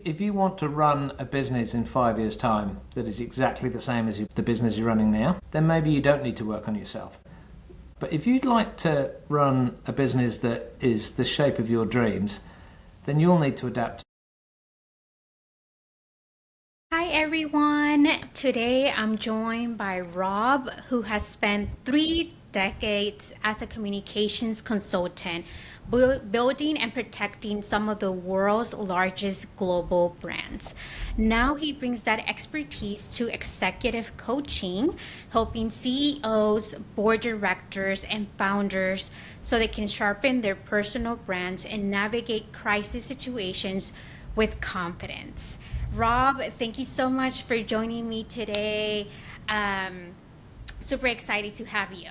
If you want to run a business in 5 years' time that is exactly the same as the business you're running now, then maybe you don't need to work on yourself. But if you'd like to run a business that is the shape of your dreams, then you'll need to adapt. Hi everyone. Today I'm joined by Rob, who has spent 3 decades as a communications consultant, building and protecting some of the world's largest global brands. Now he brings that expertise to executive coaching, helping CEOs, board directors, and founders so they can sharpen their personal brands and navigate crisis situations with confidence. Rob, thank you so much for joining me today. Um, Super excited to have you.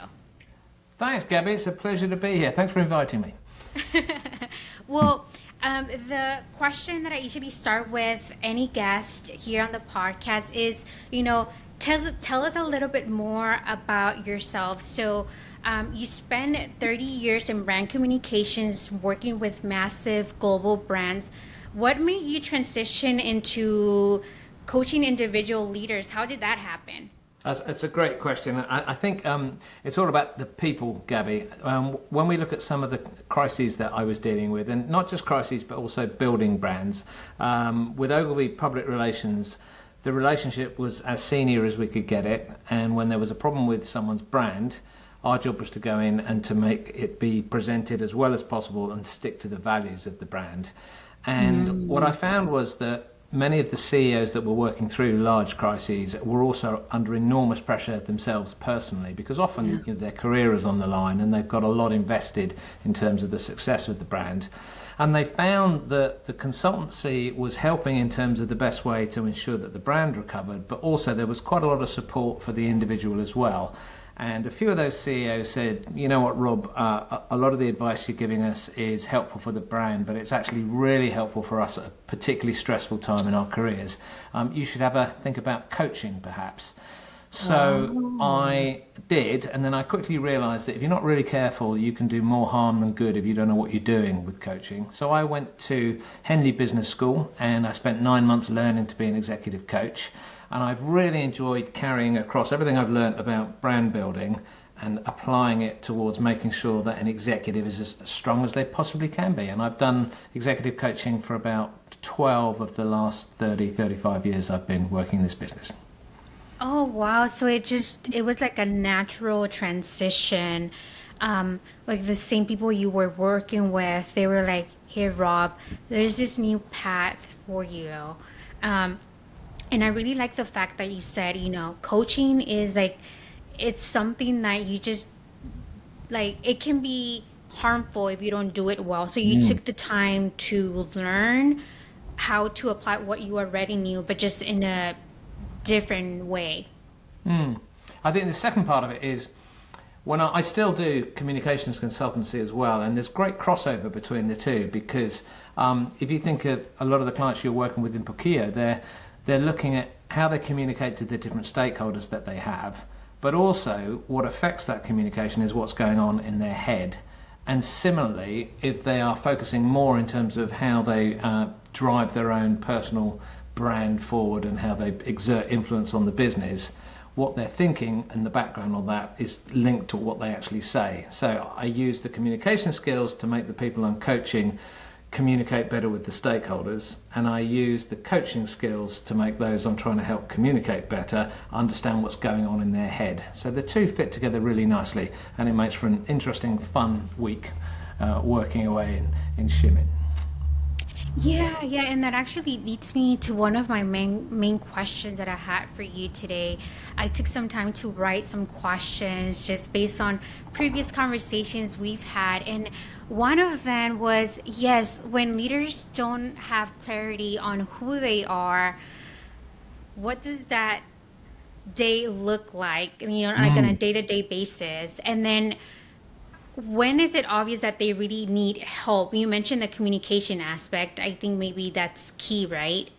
Thanks, Gabby. It's a pleasure to be here. Thanks for inviting me. Well, the question that I usually start with any guest here on the podcast is, tell us a little bit more about yourself. So, you spent 30 years in brand communications working with massive global brands. What made you transition into coaching individual leaders? How did that happen? It's a great question. I think it's all about the people, Gabby. When we look at some of the crises that I was dealing with, and not just crises, but also building brands, with Ogilvy Public Relations, the relationship was as senior as we could get it. And when there was a problem with someone's brand, our job was to go in and to make it be presented as well as possible and to stick to the values of the brand. And what I found was that many of the CEOs that were working through large crises were also under enormous pressure themselves personally, because often their career is on the line and they've got a lot invested in terms of the success of the brand. And they found that the consultancy was helping in terms of the best way to ensure that the brand recovered, but also there was quite a lot of support for the individual as well. And a few of those CEOs said, you know what, Rob, a lot of the advice you're giving us is helpful for the brand, but it's actually really helpful for us at a particularly stressful time in our careers. You should have a think about coaching, perhaps. So I did, and then I quickly realized that if you're not really careful, you can do more harm than good if you don't know what you're doing with coaching. So I went to Henley Business School, and I spent 9 months learning to be an executive coach. And I've really enjoyed carrying across everything I've learned about brand building and applying it towards making sure that an executive is as strong as they possibly can be. And I've done executive coaching for about 12 of the last 30, 35 years I've been working in this business. Oh wow, so it was like a natural transition. Like the same people you were working with, they were like, "Hey Rob, there's this new path for you." Um, and I really like the fact that you said, coaching is like it's something that you just like it can be harmful if you don't do it well. So you took the time to learn how to apply what you already knew, but just in a different way. I think the second part of it is when I still do communications consultancy as well, and there's great crossover between the two because if you think of a lot of the clients you're working with in Pokio, they're looking at how they communicate to the different stakeholders that they have, but also what affects that communication is what's going on in their head. And similarly, if they are focusing more in terms of how they drive their own personal brand forward and how they exert influence on the business, what they're thinking and the background on that is linked to what they actually say. So I use the communication skills to make the people I'm coaching communicate better with the stakeholders, and I use the coaching skills to make those I'm trying to help communicate better understand what's going on in their head. So the two fit together really nicely, and it makes for an interesting, fun week working away in Shimmin. Yeah, yeah, and that actually leads me to one of my main questions that I had for you today. I took some time to write some questions just based on previous conversations we've had, and one of them was, yes, when leaders don't have clarity on who they are, what does that day look like? Like on a day-to-day basis, and then when is it obvious that they really need help? You mentioned the communication aspect. I think maybe that's key, right?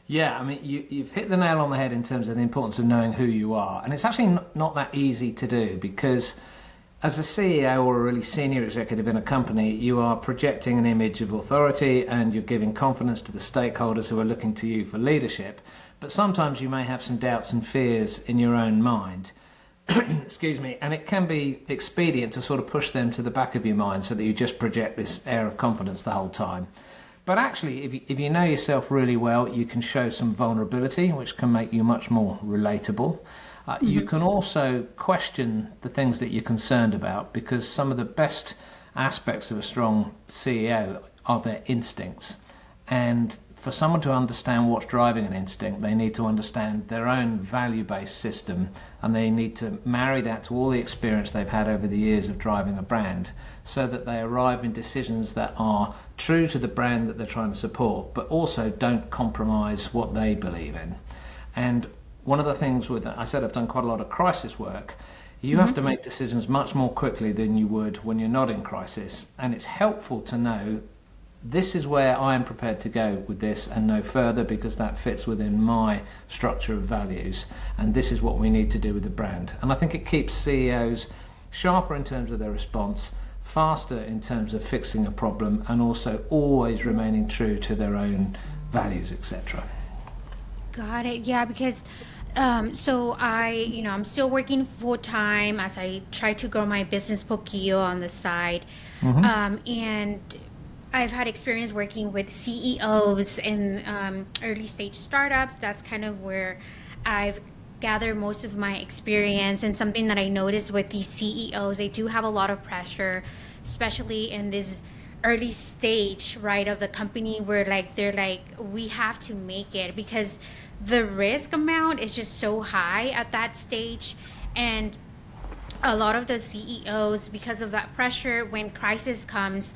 Yeah, I mean, you've hit the nail on the head in terms of the importance of knowing who you are. And it's actually not that easy to do because as a CEO or a really senior executive in a company, you are projecting an image of authority and you're giving confidence to the stakeholders who are looking to you for leadership. But sometimes you may have some doubts and fears in your own mind. Excuse me, and it can be expedient to sort of push them to the back of your mind so that you just project this air of confidence the whole time. But actually, if you know yourself really well, you can show some vulnerability, which can make you much more relatable. You can also question the things that you're concerned about, because some of the best aspects of a strong CEO are their instincts. And for someone to understand what's driving an instinct, they need to understand their own value-based system, and they need to marry that to all the experience they've had over the years of driving a brand, so that they arrive in decisions that are true to the brand that they're trying to support, but also don't compromise what they believe in. And one of the things I said I've done quite a lot of crisis work. You have to make decisions much more quickly than you would when you're not in crisis. And it's helpful to know this is where I am prepared to go with this and no further, because that fits within my structure of values. And this is what we need to do with the brand. And I think it keeps CEOs sharper in terms of their response, faster in terms of fixing a problem, and also always remaining true to their own values, etc. Got it. Yeah, because so I'm still working full time as I try to grow my business Poquillo on the side. And I've had experience working with CEOs in early stage startups. That's kind of where I've gathered most of my experience. And something that I noticed with these CEOs, they do have a lot of pressure, especially in this early stage, right, of the company, where they're like, we have to make it, because the risk amount is just so high at that stage. And a lot of the CEOs, because of that pressure, when crisis comes,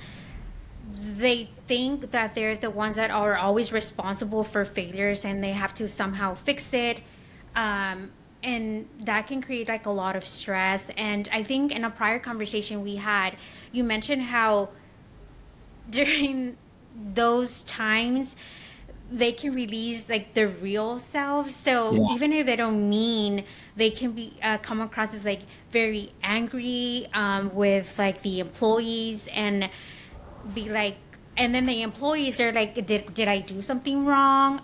they think that they're the ones that are always responsible for failures and they have to somehow fix it. And that can create a lot of stress. And I think in a prior conversation we had, you mentioned how during those times they can release their real selves. So even if they don't mean, they can be come across as very angry with the employees, and be and then the employees are did I do something wrong?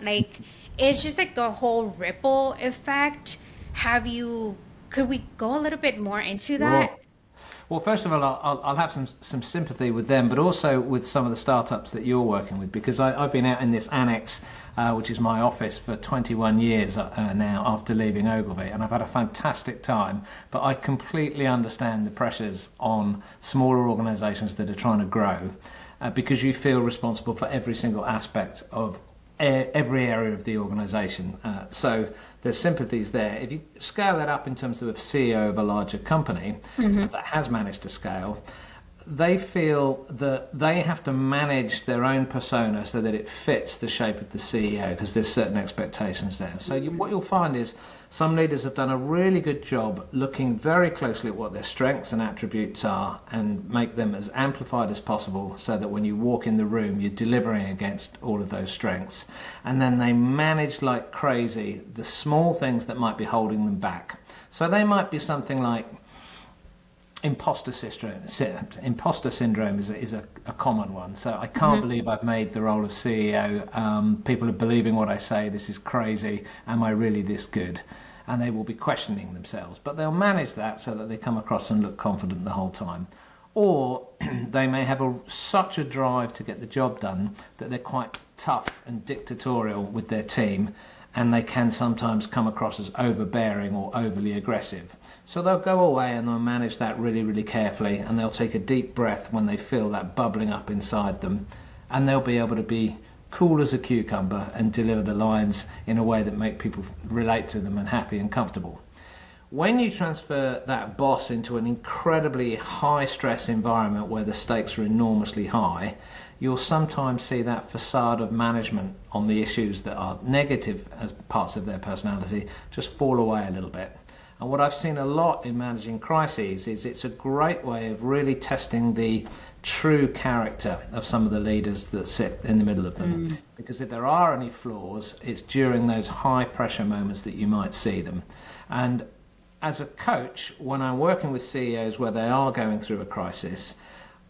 It's just a whole ripple effect. Could we go a little bit more into that? Well, first of all, I'll have some sympathy with them, but also with some of the startups that you're working with, because I've been out in this annex, which is my office, for 21 years now after leaving Ogilvy, and I've had a fantastic time. But I completely understand the pressures on smaller organisations that are trying to grow, because you feel responsible for every single aspect of every area of the organisation. So there's sympathies there. If you scale that up in terms of a CEO of a larger company that has managed to scale, they feel that they have to manage their own persona so that it fits the shape of the CEO, because there's certain expectations there. So what you'll find is some leaders have done a really good job looking very closely at what their strengths and attributes are and make them as amplified as possible, so that when you walk in the room, you're delivering against all of those strengths. And then they manage like crazy the small things that might be holding them back. So they might be something like imposter syndrome is a common one. So I can't believe I've made the role of CEO. People are believing what I say. This is crazy. Am I really this good? And they will be questioning themselves. But they'll manage that so that they come across and look confident the whole time. Or they may have such a drive to get the job done that they're quite tough and dictatorial with their team, and they can sometimes come across as overbearing or overly aggressive. So they'll go away and they'll manage that really, really carefully, and they'll take a deep breath when they feel that bubbling up inside them, and they'll be able to be cool as a cucumber and deliver the lines in a way that make people relate to them and happy and comfortable. When you transfer that boss into an incredibly high stress environment where the stakes are enormously high, you'll sometimes see that facade of management on the issues that are negative as parts of their personality just fall away a little bit. And what I've seen a lot in managing crises is it's a great way of really testing the true character of some of the leaders that sit in the middle of them. Because if there are any flaws, it's during those high pressure moments that you might see them. And as a coach, when I'm working with CEOs where they are going through a crisis,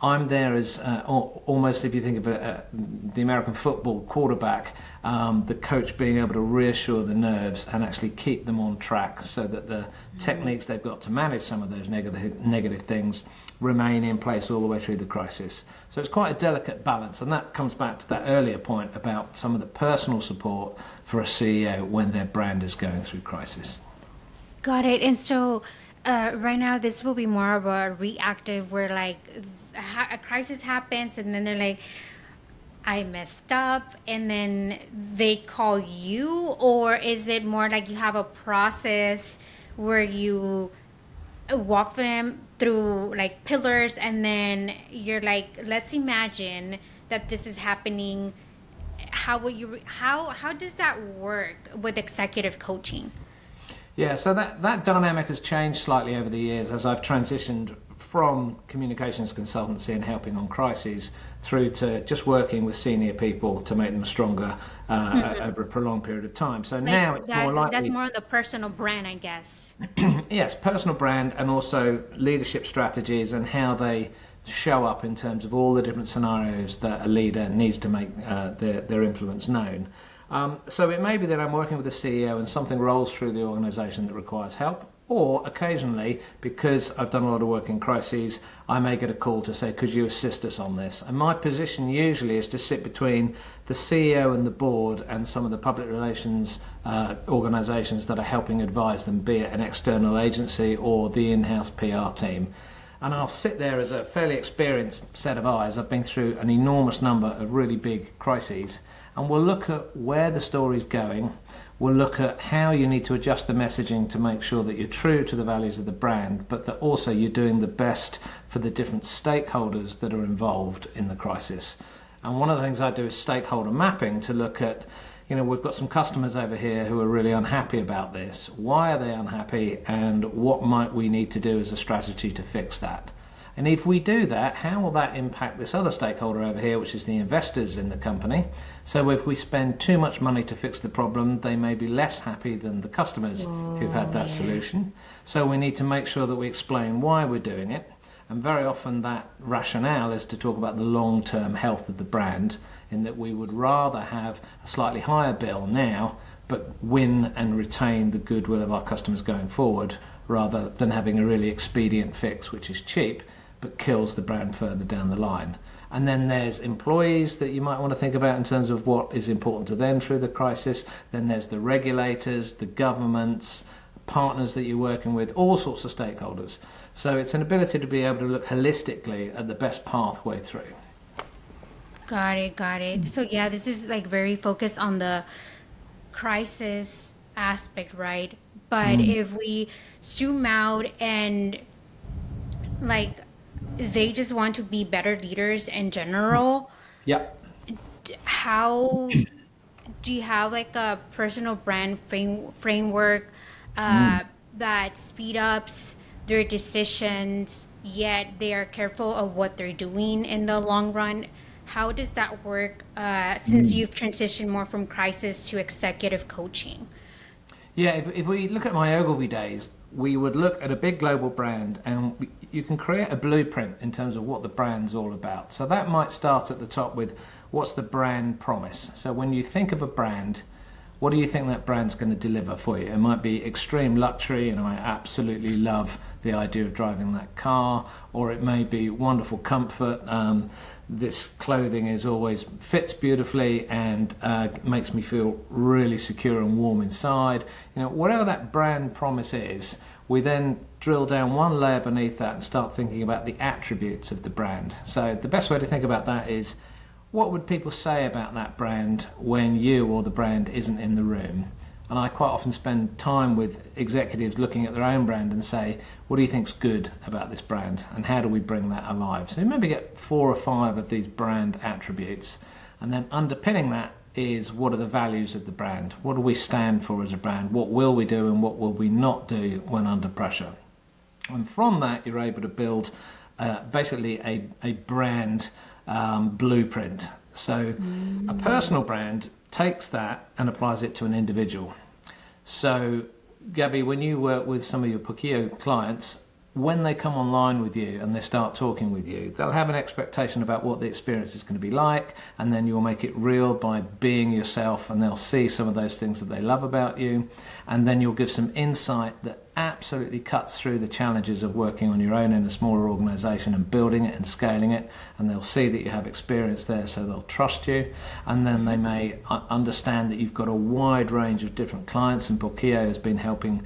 I'm there as almost, if you think of the American football quarterback, the coach being able to reassure the nerves and actually keep them on track so that the techniques they've got to manage some of those negative things remain in place all the way through the crisis. So it's quite a delicate balance, and that comes back to that earlier point about some of the personal support for a CEO when their brand is going through crisis. Got it. And so right now, this will be more of a reactive where like a crisis happens and then they're like, I messed up, and then they call you, or is it more like you have a process where you walk them through like pillars and then you're like, let's imagine that this is happening. How does that work with executive coaching? Yeah, so that dynamic has changed slightly over the years as I've transitioned from communications consultancy and helping on crises through to just working with senior people to make them stronger over a prolonged period of time. So like now it's more likely... That's more on the personal brand, I guess. Yes, personal brand, and also leadership strategies and how they show up in terms of all the different scenarios that a leader needs to make their influence known. So it may be that I'm working with a CEO and something rolls through the organization that requires help, or occasionally, because I've done a lot of work in crises, I may get a call to say, could you assist us on this? And my position usually is to sit between the CEO and the board and some of the public relations organizations that are helping advise them, be it an external agency or the in-house PR team. And I'll sit there as a fairly experienced set of eyes. I've been through an enormous number of really big crises, and we'll look at where the story's going. We'll look at how you need to adjust the messaging to make sure that you're true to the values of the brand, but that also you're doing the best for the different stakeholders that are involved in the crisis. And one of the things I do is stakeholder mapping to look at, we've got some customers over here who are really unhappy about this. Why are they unhappy, and what might we need to do as a strategy to fix that? And if we do that, how will that impact this other stakeholder over here, which is the investors in the company? So if we spend too much money to fix the problem, they may be less happy than the customers who've had that solution. So we need to make sure that we explain why we're doing it. And very often that rationale is to talk about the long-term health of the brand, in that we would rather have a slightly higher bill now, but win and retain the goodwill of our customers going forward, rather than having a really expedient fix, which is cheap, but kills the brand further down the line. And then there's employees that you might want to think about in terms of what is important to them through the crisis. Then there's the regulators, the governments, partners that you're working with, all sorts of stakeholders. So it's an ability to be able to look holistically at the best pathway through. Got it. So yeah, this is like very focused on the crisis aspect, right? But if we zoom out and like they just want to be better leaders in general. Yep. How do you have like a personal brand framework that speed ups their decisions, yet they are careful of what they're doing in the long run? How does that work since you've transitioned more from crisis to executive coaching? Yeah, if we look at my Ogilvy days, we would look at a big global brand, and you can create a blueprint in terms of what the brand's all about. So that might start at the top with what's the brand promise. So when you think of a brand, what do you think that brand's going to deliver for you? It might be extreme luxury, I absolutely love the idea of driving that car, or it may be wonderful comfort. This clothing is always fits beautifully and makes me feel really secure and warm inside. Whatever that brand promise is, we then drill down one layer beneath that and start thinking about the attributes of the brand. So the best way to think about that is, what would people say about that brand when you or the brand isn't in the room? And I quite often spend time with executives looking at their own brand and say, what do you think's good about this brand, and how do we bring that alive? So maybe get 4 or 5 of these brand attributes, and then underpinning that is, what are the values of the brand? What do we stand for as a brand? What will we do and what will we not do when under pressure? And from that, you're able to build basically a brand blueprint. So a personal brand takes that and applies it to an individual. So Gabby, when you work with some of your Pokio clients, when they come online with you and they start talking with you, they'll have an expectation about what the experience is going to be like, and then you'll make it real by being yourself, and they'll see some of those things that they love about you, and then you'll give some insight that absolutely cuts through the challenges of working on your own in a smaller organization and building it and scaling it, and they'll see that you have experience there, so they'll trust you, and then they may understand that you've got a wide range of different clients, and Pokio has been helping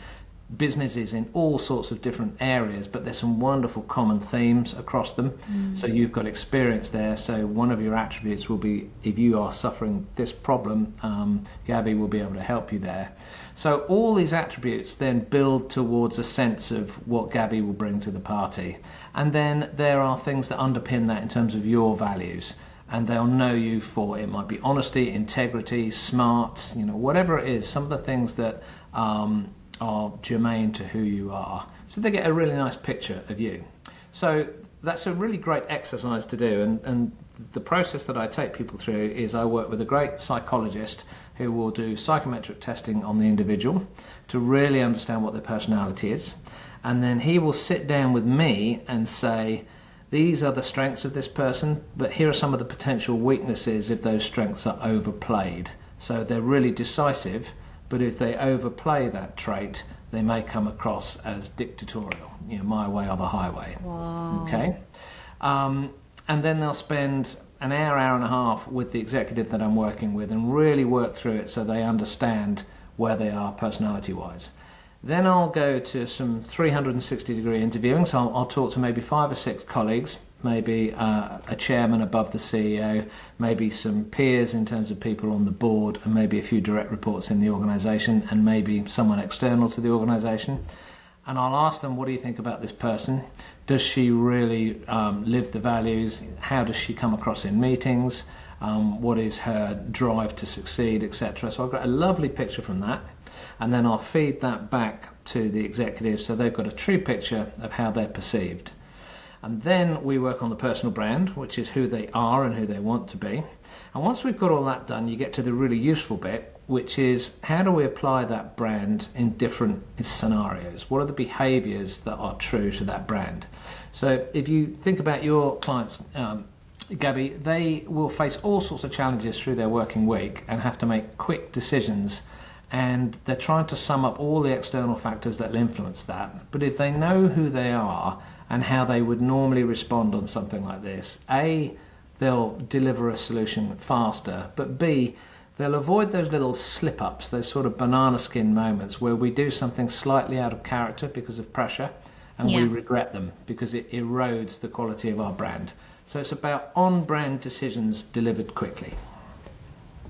businesses in all sorts of different areas, but there's some wonderful common themes across them. So you've got experience there. So one of your attributes will be, if you are suffering this problem, Gabby will be able to help you there. So all these attributes then build towards a sense of what Gabby will bring to the party. And then there are things that underpin that in terms of your values. And they'll know you for, it might be honesty, integrity, smarts, whatever it is, some of the things that are germane to who you are. So they get a really nice picture of you. So that's a really great exercise to do. And the process that I take people through is I work with a great psychologist who will do psychometric testing on the individual to really understand what their personality is. And then he will sit down with me and say, these are the strengths of this person, but here are some of the potential weaknesses if those strengths are overplayed. So they're really decisive, but if they overplay that trait, they may come across as dictatorial, my way or the highway. Wow. Okay? And then they'll spend an hour and a half with the executive that I'm working with and really work through it so they understand where they are personality-wise. Then I'll go to some 360-degree interviewing, so I'll talk to maybe 5 or 6 colleagues, maybe a chairman above the CEO, maybe some peers in terms of people on the board, and maybe a few direct reports in the organisation, and maybe someone external to the organisation. And I'll ask them, what do you think about this person? Does she really live the values? How does she come across in meetings? What is her drive to succeed, etc.? So I've got a lovely picture from that. And then I'll feed that back to the executives so they've got a true picture of how they're perceived. And then we work on the personal brand, which is who they are and who they want to be. And once we've got all that done, you get to the really useful bit, which is how do we apply that brand in different scenarios? What are the behaviors that are true to that brand? So if you think about your clients, Gabby, they will face all sorts of challenges through their working week and have to make quick decisions, and they're trying to sum up all the external factors that will influence that. But if they know who they are and how they would normally respond on something like this, A, they'll deliver a solution faster, but B, they'll avoid those little slip-ups, those sort of banana skin moments where we do something slightly out of character because of pressure and we regret them because it erodes the quality of our brand. So it's about on-brand decisions delivered quickly.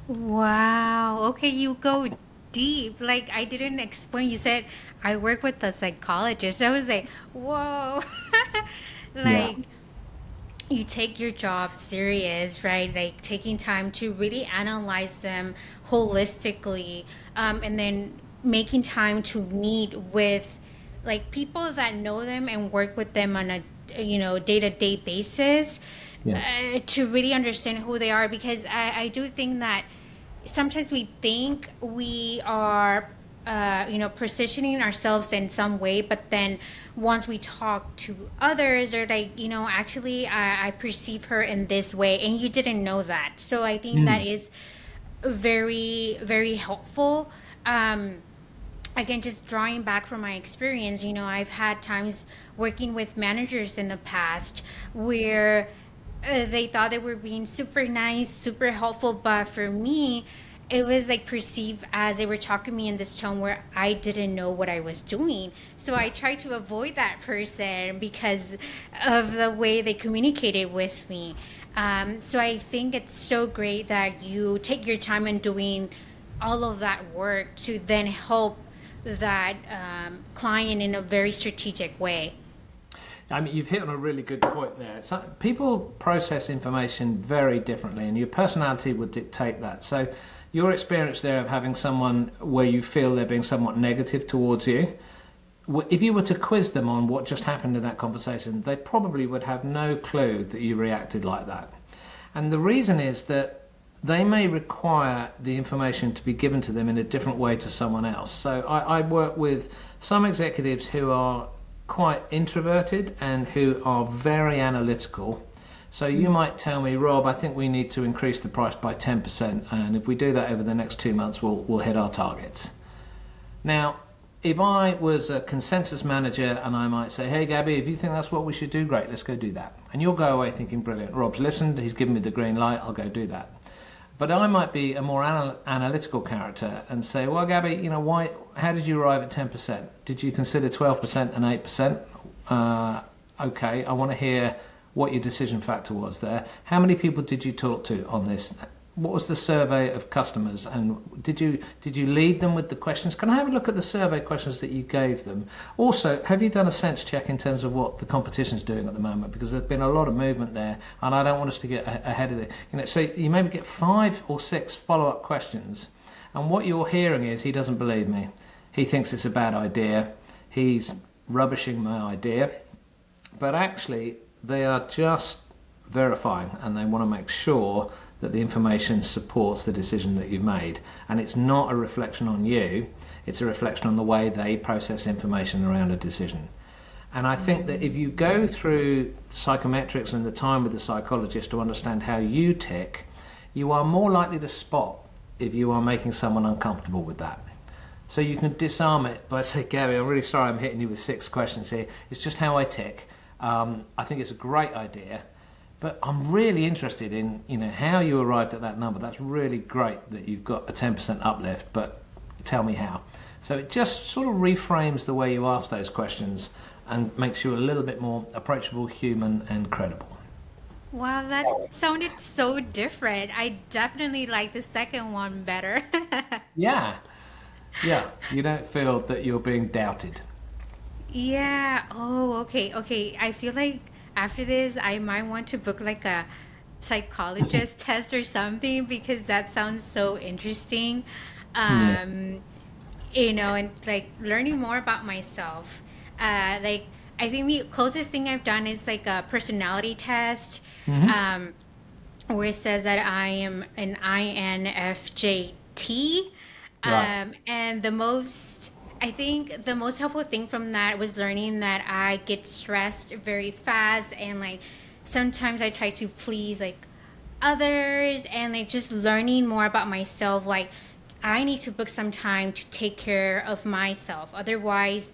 Wow. Okay, you go deep. Like, I didn't explain. You said I work with a psychologist. I was like, whoa. Like, you take your job serious, right? Like taking time to really analyze them holistically, and then making time to meet with like people that know them and work with them on a day-to-day basis, to really understand who they are. Because I do think that sometimes we think we are positioning ourselves in some way, but then once we talk to others, or like, actually I perceive her in this way and you didn't know that. So I think that is very, very helpful. Again, just drawing back from my experience, I've had times working with managers in the past where they thought they were being super nice, super helpful, but for me, it was like perceived as they were talking to me in this tone where I didn't know what I was doing. So I tried to avoid that person because of the way they communicated with me. So I think it's so great that you take your time in doing all of that work to then help that client in a very strategic way. I mean, you've hit on a really good point there. So people process information very differently, and your personality would dictate that. So your experience there of having someone where you feel they're being somewhat negative towards you, if you were to quiz them on what just happened in that conversation, they probably would have no clue that you reacted like that. And the reason is that they may require the information to be given to them in a different way to someone else. So I work with some executives who are quite introverted and who are very analytical. So you might tell me, Rob, I think we need to increase the price by 10%, and if we do that over the next 2 months, we'll hit our targets. Now, if I was a consensus manager and I might say, hey, Gabby, if you think that's what we should do, great, let's go do that. And you'll go away thinking, brilliant, Rob's listened, he's given me the green light, I'll go do that. But I might be a more analytical character and say, well, Gabby, how did you arrive at 10%? Did you consider 12% and 8%? Okay, I want to hear what your decision factor was there. How many people did you talk to on this? What was the survey of customers? And did you lead them with the questions? Can I have a look at the survey questions that you gave them? Also, have you done a sense check in terms of what the competition's doing at the moment? Because there's been a lot of movement there, and I don't want us to get ahead of it. So you maybe get 5 or 6 follow-up questions, and what you're hearing is, he doesn't believe me. He thinks it's a bad idea. He's rubbishing my idea. But actually, they are just verifying, and they want to make sure that the information supports the decision that you've made. And it's not a reflection on you, it's a reflection on the way they process information around a decision. And I think that if you go through psychometrics and the time with the psychologist to understand how you tick, you are more likely to spot if you are making someone uncomfortable with that. So you can disarm it by saying, Gary, I'm really sorry I'm hitting you with 6 questions here. It's just how I tick. I think it's a great idea, but I'm really interested in how you arrived at that number. That's really great that you've got a 10% uplift, but tell me how. So it just sort of reframes the way you ask those questions and makes you a little bit more approachable, human, and credible. Wow, that sounded so different. I definitely like the second one better. Yeah, you don't feel that you're being doubted. Yeah. Oh, okay. Okay. I feel like after this, I might want to book like a psychologist test or something because that sounds so interesting. Yeah. Um, and like learning more about myself. Like I think the closest thing I've done is like a personality test, Hmm. um, where it says that I am an INFJT. Right. And I think the most helpful thing from that was learning that I get stressed very fast, and like sometimes I try to please like others, and like just learning more about myself. Like I need to book some time to take care of myself. Otherwise,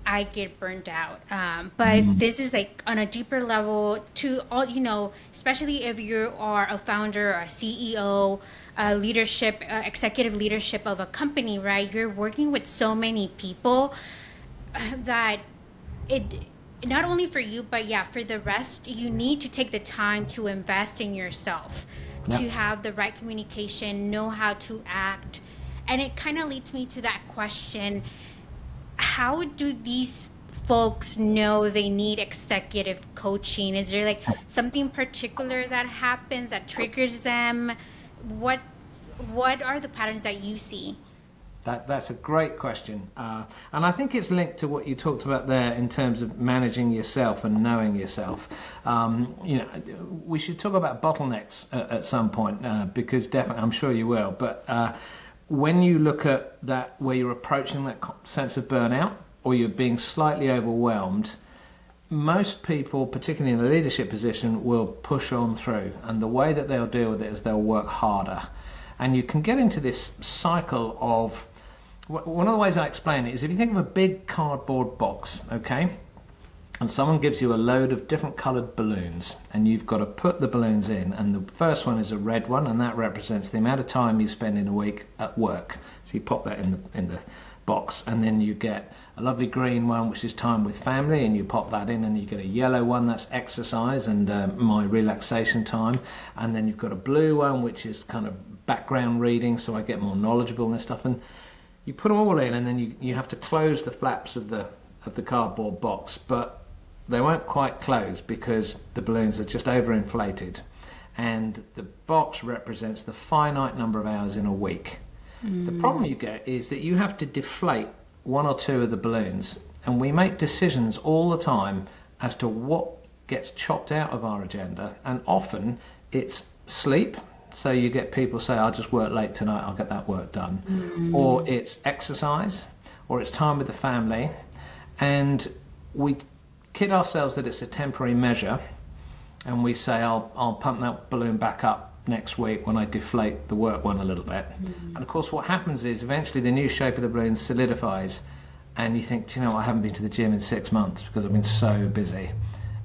I get burned out. But Mm. this is like on a deeper level to all, especially if you are a founder or a CEO, executive leadership of a company, right? You're working with so many people that it, not only for you, but yeah, for the rest, you need to take the time to invest in yourself, Yeah. to have the right communication, know how to act. And it kind of leads me to that question: how do these folks know they need executive coaching? Is there like something particular that happens that triggers them? What what are the patterns that you see? That's a great question, and I think it's linked to what you talked about there in terms of managing yourself and knowing yourself. We should talk about bottlenecks at some point because definitely, I'm sure you will. But when you look at that, where you're approaching that sense of burnout or you're being slightly overwhelmed, most people, particularly in a leadership position, will push on through, and the way that they'll deal with it is they'll work harder. And you can get into this cycle of, one of the ways I explain it is, if you think of a big cardboard box, okay, and someone gives you a load of different coloured balloons, and you've got to put the balloons in, and the first one is a red one, and that represents the amount of time you spend in a week at work. So you pop that in the box, and then you get a lovely green one, which is time with family, and you pop that in, and you get a yellow one, that's exercise and my relaxation time, and then you've got a blue one, which is kind of background reading, so I get more knowledgeable and stuff. And you put them all in, and then you have to close the flaps of the cardboard box, but they won't quite close because the balloons are just overinflated, and the box represents the finite number of hours in a week. The problem you get is that you have to deflate one or two of the balloons, and we make decisions all the time as to what gets chopped out of our agenda, and often it's sleep, So you get people say, I'll just work late tonight, I'll get that work done. Or it's exercise, or it's time with the family. And we kid ourselves that it's a temporary measure. And we say, I'll pump that balloon back up next week when I deflate the work one a little bit. And of course, what happens is eventually the new shape of the balloon solidifies. And you think, I haven't been to the gym in 6 months because I've been so busy.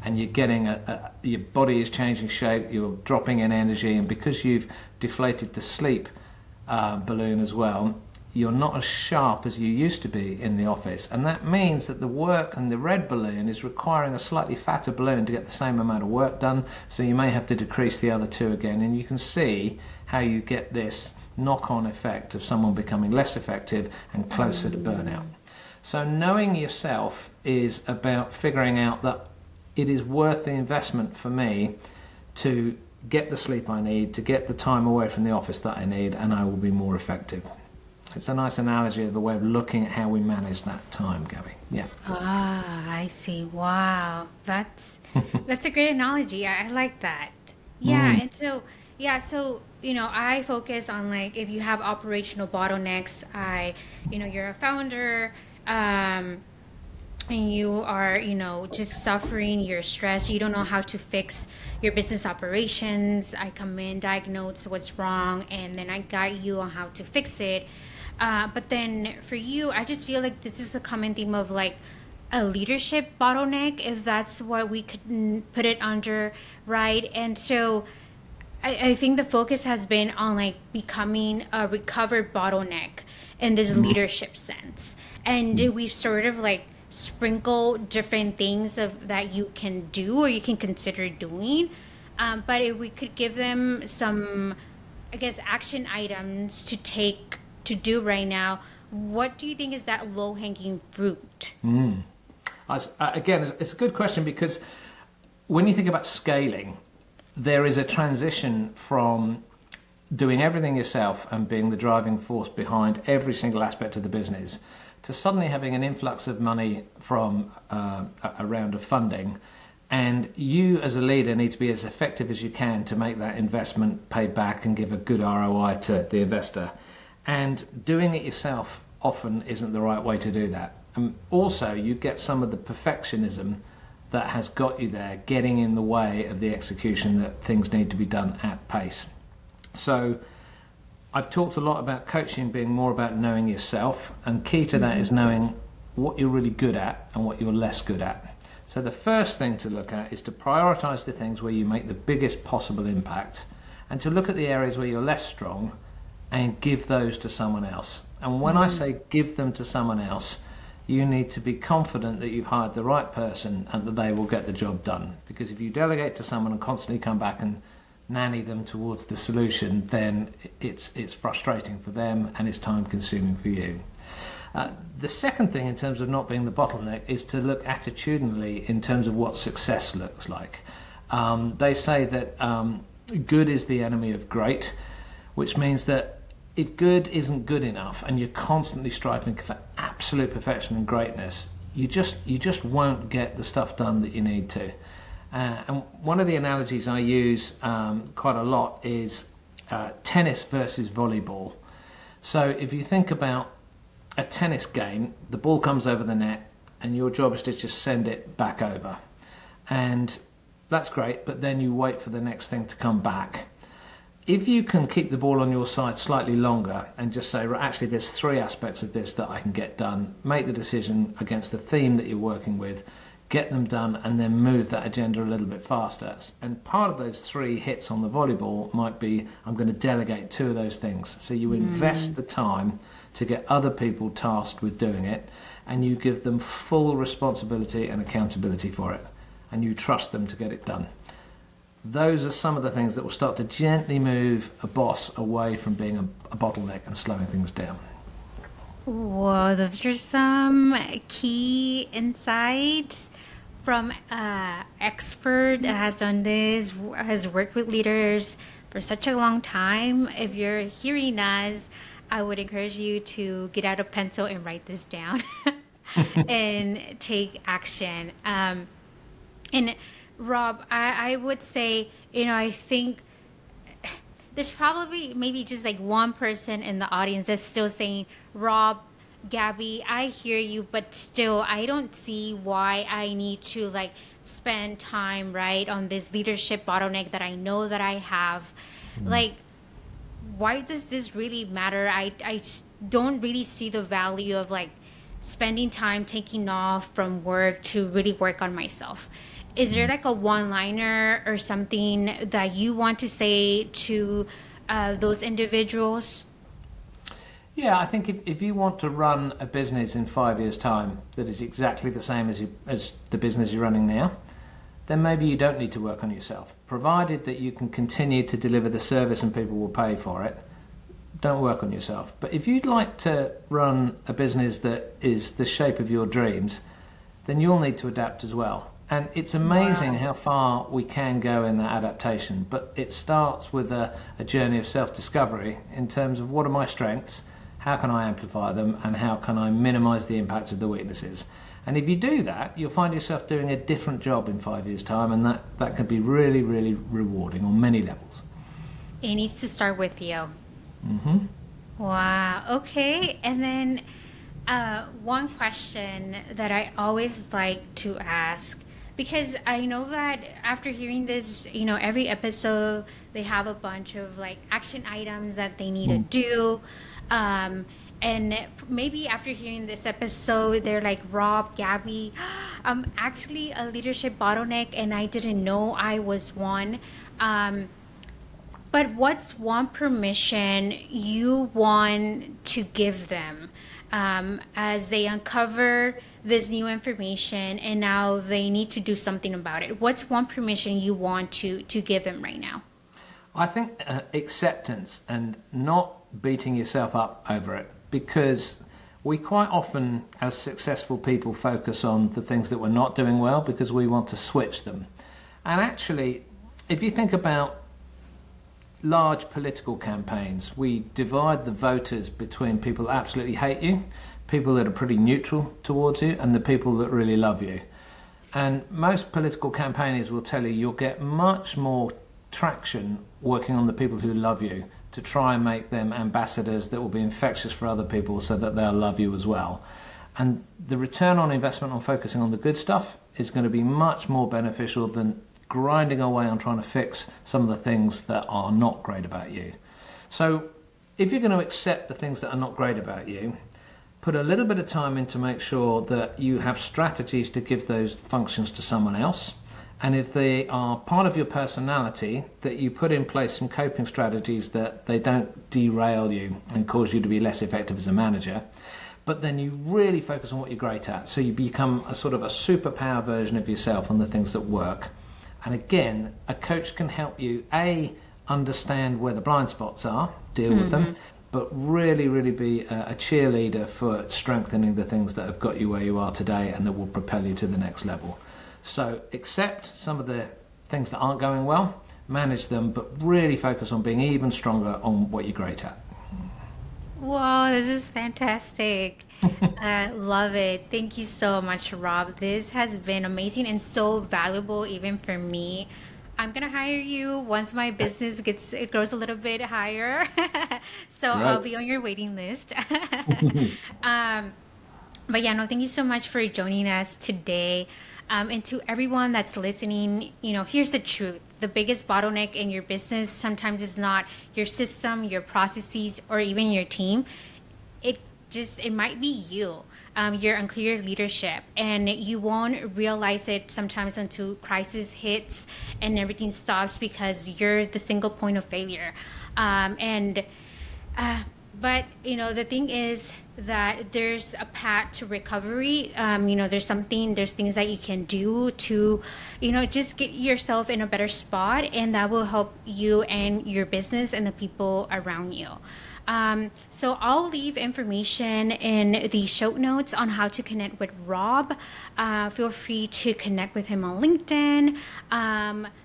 And you're getting your body is changing shape, you're dropping in energy, and because you've deflated the sleep balloon as well, you're not as sharp as you used to be in the office. And that means that the work and the red balloon is requiring a slightly fatter balloon to get the same amount of work done, so you may have to decrease the other two again. And you can see how you get this knock-on effect of someone becoming less effective and closer to burnout. So knowing yourself is about figuring out that it is worth the investment for me to get the sleep I need, to get the time away from the office that I need, and I will be more effective. It's a nice analogy of a way of looking at how we manage that time, Gabby. Yeah. Ah, I see. Wow. That's a great analogy. I like that. Yeah, and so I focus on, like, if you have operational bottlenecks, you're a founder, and you are, just suffering your stress, you don't know how to fix your business operations. I come in, diagnose what's wrong, and then I guide you on how to fix it. But then for you, I just feel like this is a common theme of, like, a leadership bottleneck, if that's what we could put it under, right? And so I think the focus has been on, like, becoming a recovered bottleneck in this leadership sense. And we sort of, like, sprinkle different things of that you can do or you can consider doing. But if we could give them some, I guess, action items to do right now, what do you think is that low-hanging fruit? Again, it's a good question, because when you think about scaling, there is a transition from doing everything yourself and being the driving force behind every single aspect of the business to suddenly having an influx of money from a round of funding. And you as a leader need to be as effective as you can to make that investment pay back and give a good ROI to the investor. And doing it yourself often isn't the right way to do that. And also, you get some of the perfectionism that has got you there, getting in the way of the execution that things need to be done at pace. So I've talked a lot about coaching being more about knowing yourself, and key to that is knowing what you're really good at and what you're less good at. So the first thing to look at is to prioritize the things where you make the biggest possible impact, and to look at the areas where you're less strong and give those to someone else. And when I say give them to someone else, you need to be confident that you've hired the right person and that they will get the job done. Because if you delegate to someone and constantly come back and nanny them towards the solution, then it's frustrating for them and it's time consuming for you. The second thing in terms of not being the bottleneck is to look attitudinally in terms of what success looks like. They say that good is the enemy of great, which means that if good isn't good enough and you're constantly striving for absolute perfection and greatness, you just won't get the stuff done that you need to. And one of the analogies I use quite a lot is tennis versus volleyball. So if you think about a tennis game, the ball comes over the net and your job is to just send it back over. And that's great, but then you wait for the next thing to come back. If you can keep the ball on your side slightly longer and just say, right, actually there's 3 aspects of this that I can get done, make the decision against the theme that you're working with, get them done, and then move that agenda a little bit faster. And part of those 3 hits on the volleyball might be, I'm going to delegate 2 of those things. So you invest the time to get other people tasked with doing it, and you give them full responsibility and accountability for it, and you trust them to get it done. Those are some of the things that will start to gently move a boss away from being a bottleneck and slowing things down. Whoa, those are some key insights from an expert that has done this, has worked with leaders for such a long time. If you're hearing us, I would encourage you to get out a pencil and write this down and take action. And Rob, I would say, I think there's probably maybe just like one person in the audience that's still saying, Rob, Gabby, I hear you, but still, I don't see why I need to like spend time, right, on this leadership bottleneck that I know that I have. Like, why does this really matter? I just don't really see the value of like spending time taking off from work to really work on myself. Is there like a one liner or something that you want to say to those individuals? Yeah, I think if you want to run a business in 5 years' time that is exactly the same as the business you're running now, then maybe you don't need to work on yourself. Provided that you can continue to deliver the service and people will pay for it, don't work on yourself. But if you'd like to run a business that is the shape of your dreams, then you'll need to adapt as well. And it's amazing how far we can go in that adaptation. But it starts with a journey of self-discovery in terms of what are my strengths, how can I amplify them, and how can I minimize the impact of the weaknesses. And if you do that, you'll find yourself doing a different job in 5 years' time, and that can be really, really rewarding on many levels. It needs to start with you. Mm-hmm. Wow. Okay. And then one question that I always like to ask, because I know that after hearing this, every episode they have a bunch of like action items that they need to do. And maybe after hearing this episode, they're like, Rob, Gabby, I'm actually a leadership bottleneck and I didn't know I was one. But what's one permission you want to give them as they uncover this new information and now they need to do something about it? What's one permission you want to give them right now? I think acceptance and not beating yourself up over it, because we quite often, as successful people, focus on the things that we're not doing well because we want to switch them. And actually, if you think about large political campaigns, we divide the voters between people that absolutely hate you, people that are pretty neutral towards you, and the people that really love you. And most political campaigners will tell you you'll get much more traction working on the people who love you, to try and make them ambassadors that will be infectious for other people so that they'll love you as well. And the return on investment on focusing on the good stuff is going to be much more beneficial than grinding away on trying to fix some of the things that are not great about you. So if you're going to accept the things that are not great about you, put a little bit of time in to make sure that you have strategies to give those functions to someone else. And if they are part of your personality, that you put in place some coping strategies that they don't derail you and cause you to be less effective as a manager. But then you really focus on what you're great at. So you become a sort of a superpower version of yourself on the things that work. And again, a coach can help you, understand where the blind spots are, deal with them, but really, really be a cheerleader for strengthening the things that have got you where you are today and that will propel you to the next level. So accept some of the things that aren't going well, manage them, but really focus on being even stronger on what you're great at. Whoa, this is fantastic. I love it. Thank you so much, Rob. This has been amazing and so valuable even for me. I'm gonna hire you once my business it grows a little bit higher. So I'll Right. be on your waiting list. um, but yeah, no, thank you so much for joining us today. And to everyone that's listening, here's the truth. The biggest bottleneck in your business sometimes is not your system, your processes, or even your team. It might be you, your unclear leadership, and you won't realize it sometimes until crisis hits and everything stops because you're the single point of failure. And but the thing is that there's a path to recovery. There's things that you can do to, just get yourself in a better spot, and that will help you and your business and the people around you. So I'll leave information in the show notes on how to connect with Rob. Feel free to connect with him on LinkedIn.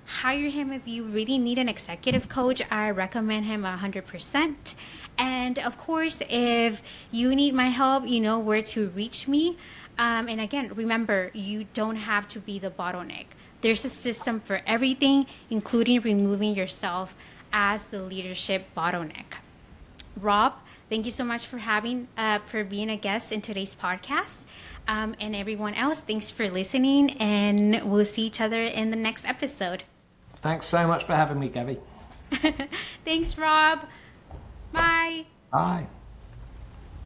Hire him if you really need an executive coach. I recommend him 100%. And of course, if you need my help, you know where to reach me. And again, remember, you don't have to be the bottleneck. There's a system for everything, including removing yourself as the leadership bottleneck. Rob, thank you so much for being a guest in today's podcast. And everyone else, thanks for listening, and we'll see each other in the next episode. Thanks so much for having me, Gabby. Thanks, Rob. Bye. Bye.